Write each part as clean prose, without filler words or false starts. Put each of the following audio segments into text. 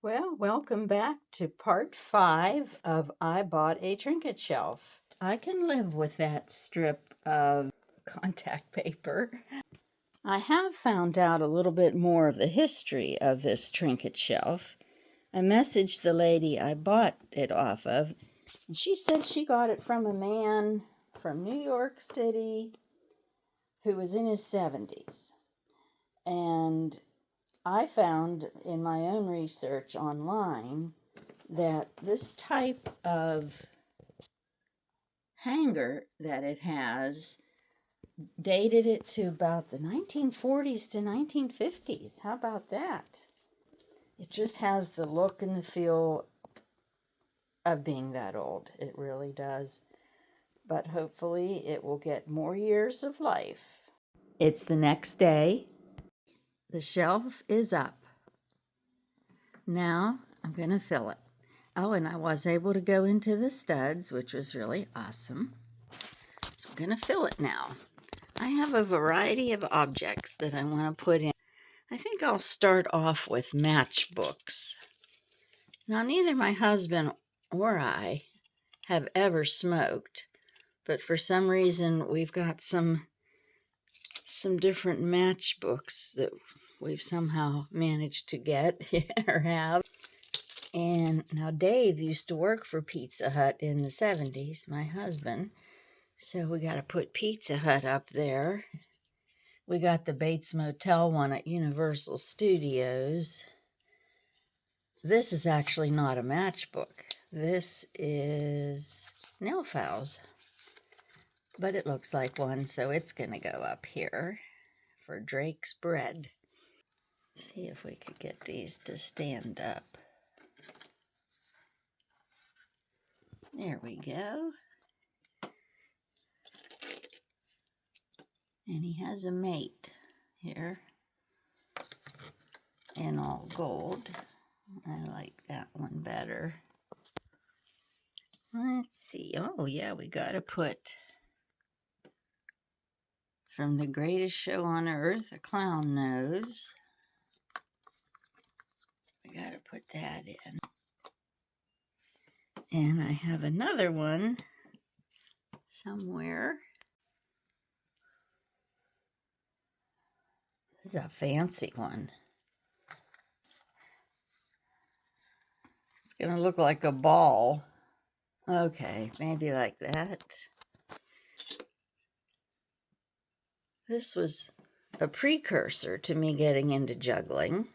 Well, welcome back to part 5 of I Bought a Trinket Shelf. I can live with that strip of contact paper. I have found out a little bit more of the history of this trinket shelf. I messaged the lady I bought it off of, and she said she got it from a man from New York City who was in his 70s. And I found in my own research online that this type of hanger that it has dated it to about the 1940s to 1950s. How about that? It just has the look and the feel of being that old. It really does. But hopefully it will get more years of life. It's the next day. The shelf is up. Now I'm going to fill it. Oh, and I was able to go into the studs, which was really awesome. So I'm going to fill it now. I have a variety of objects that I want to put in. I think I'll start off with matchbooks. Now, neither my husband or I have ever smoked, but for some reason we've got some different matchbooks that we've somehow managed to get or have. And now Dave used to work for Pizza Hut in the 70s, my husband. So we got to put Pizza Hut up there. We got the Bates Motel one at Universal Studios. This is actually not a matchbook. This is nail files. But it looks like one, so it's going to go up here for Drake's bread. Let's see if we could get these to stand up. There we go. And he has a mate here in all gold. I like that one better. Let's see. Oh, yeah, we got to put From the Greatest Show on Earth, A Clown Nose. We got to put that in. And I have another one somewhere. This is a fancy one. It's going to look like a ball. Okay, maybe like that. This was a precursor to me getting into juggling.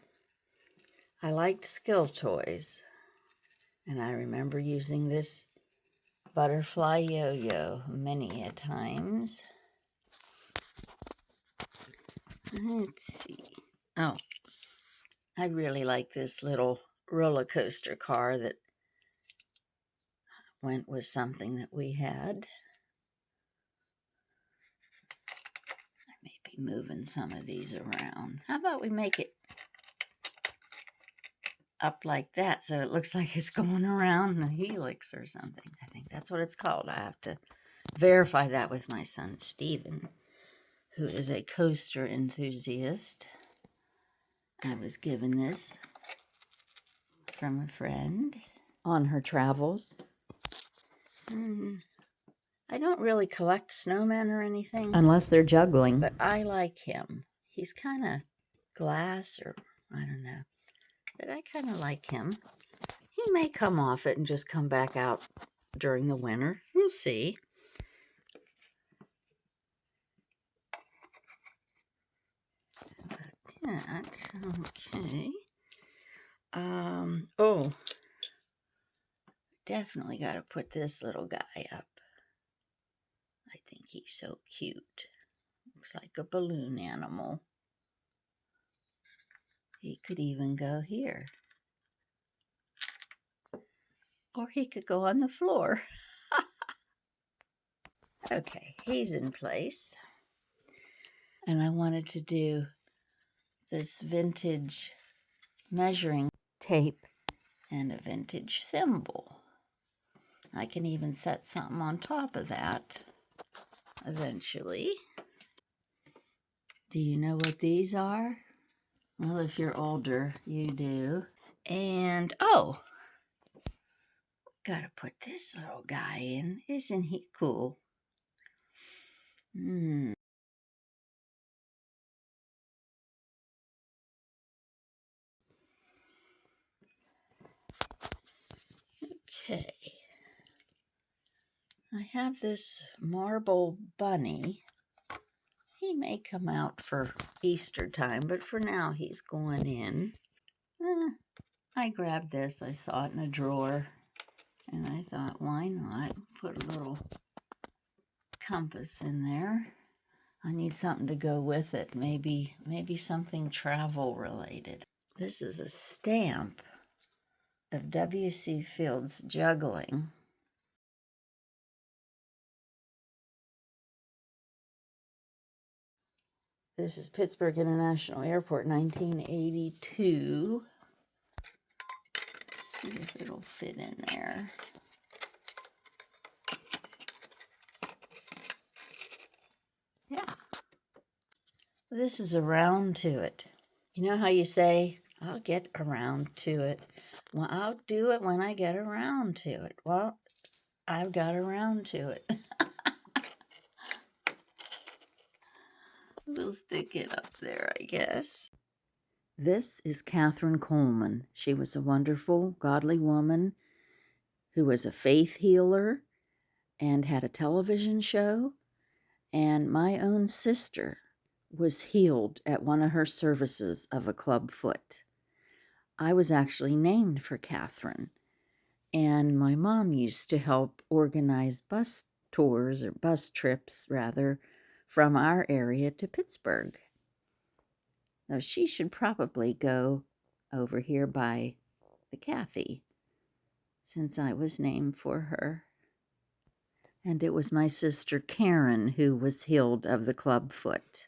I liked skill toys, and I remember using this butterfly yo-yo many a times. Let's see. Oh, I really like this little roller coaster car that went with something that we had. I may be moving some of these around. How about we make it up like that so it looks like it's going around the helix or something. I think that's what it's called. I have to verify that with my son Stephen, who is a coaster enthusiast. I was given this from a friend on her travels. I don't really collect snowmen or anything, unless they're juggling, but I like him. He's kind of glass, or I don't know, but I kind of like him. He may come off it and just come back out during the winter. We'll see. That, okay. Oh, definitely got to put this little guy up. I think he's so cute. Looks like a balloon animal. He could even go here. Or he could go on the floor. Okay, he's in place. And I wanted to do this vintage measuring tape and a vintage thimble. I can even set something on top of that eventually. Do you know what these are? Well, if you're older, you do. And, oh, gotta put this little guy in. Isn't he cool? Okay. I have this marble bunny. He may come out for Easter time, but for now he's going in. I grabbed this. I saw it in a drawer, and I thought, why not put a little compass in there? I need something to go with it. Maybe something travel related. This is a stamp of W.C. Fields juggling. This is Pittsburgh International Airport, 1982. Let's see if it'll fit in there. Yeah. This is around to it. You know how you say, I'll get around to it. Well, I'll do it when I get around to it. Well, I've got around to it. We'll stick it up there, I guess. This is Catherine Coleman. She was a wonderful, godly woman who was a faith healer and had a television show. And my own sister was healed at one of her services of a club foot. I was actually named for Catherine. And my mom used to help organize bus tours, or bus trips, rather, from our area to Pittsburgh. Now, she should probably go over here by the Kathy, since I was named for her. And it was my sister Karen who was healed of the club foot.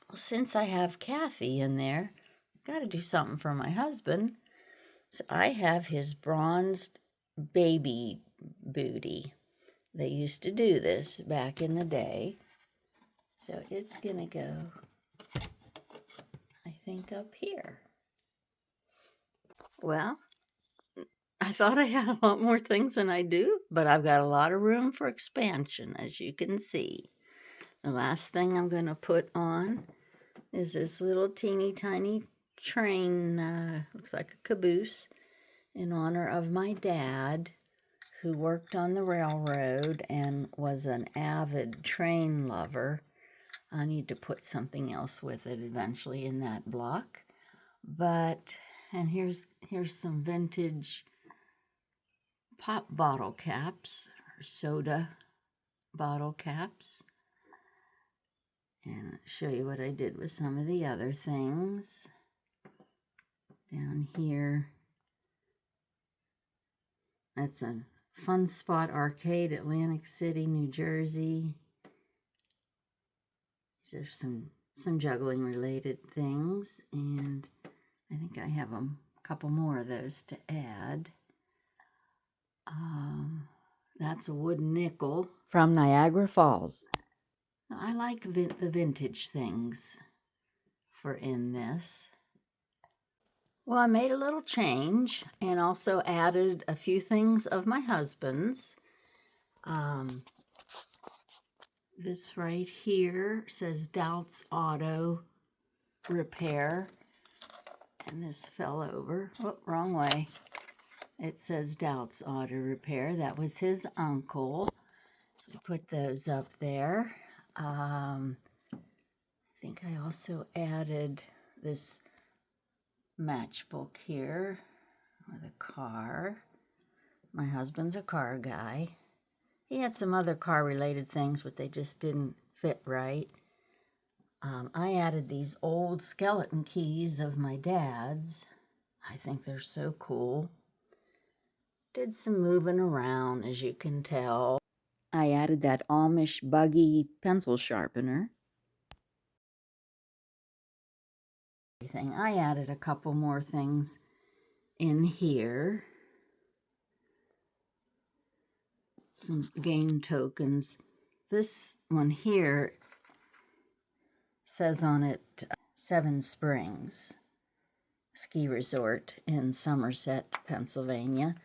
Well, since I have Kathy in there, I've got to do something for my husband. So I have his bronzed baby booty. They used to do this back in the day. So it's going to go, I think, up here. Well, I thought I had a lot more things than I do, but I've got a lot of room for expansion, as you can see. The last thing I'm going to put on is this little teeny tiny train, looks like a caboose, in honor of my dad, who worked on the railroad and was an avid train lover. I need to put something else with it eventually in that block. And here's some vintage pop bottle caps, or soda bottle caps. And I'll show you what I did with some of the other things. Down here, that's a Fun Spot Arcade, Atlantic City, New Jersey. These are some juggling related things, and I think I have a couple more of those to add. That's a wooden nickel from Niagara Falls. I like the vintage things for in this. Well, I made a little change and also added a few things of my husband's. This right here says Doubt's Auto Repair, and this fell over. Oh, wrong way. It says Doubt's Auto Repair. That was his uncle. So we put those up there. I think I also added this matchbook here with a car. My husband's a car guy. He had some other car-related things, but they just didn't fit right. I added these old skeleton keys of my dad's. I think they're so cool. Did some moving around, as you can tell. I added that Amish buggy pencil sharpener. I added a couple more things in here. Some game tokens. This one here says on it 7 Springs. ski resort in Somerset, Pennsylvania,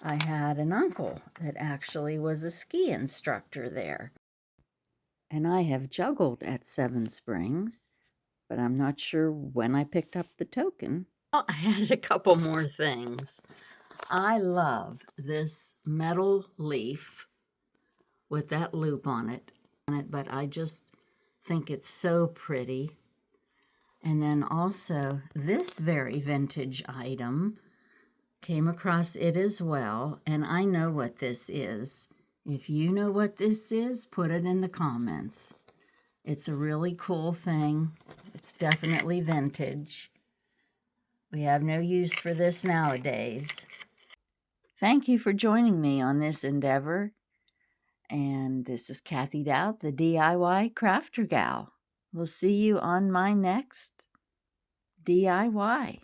I had an uncle that actually was a ski instructor there. And I have juggled at Seven Springs, but I'm not sure when I picked up the token. Oh, I had a couple more things. I love this metal leaf with that loop on it, but I just think it's so pretty. And then also this very vintage item, came across it as well, and I know what this is. If you know what this is, put it in the comments. It's a really cool thing. It's definitely vintage. We have no use for this nowadays. Thank you for joining me on this endeavor. And this is Kathy Dowd, the DIY Crafter Gal. We'll see you on my next DIY.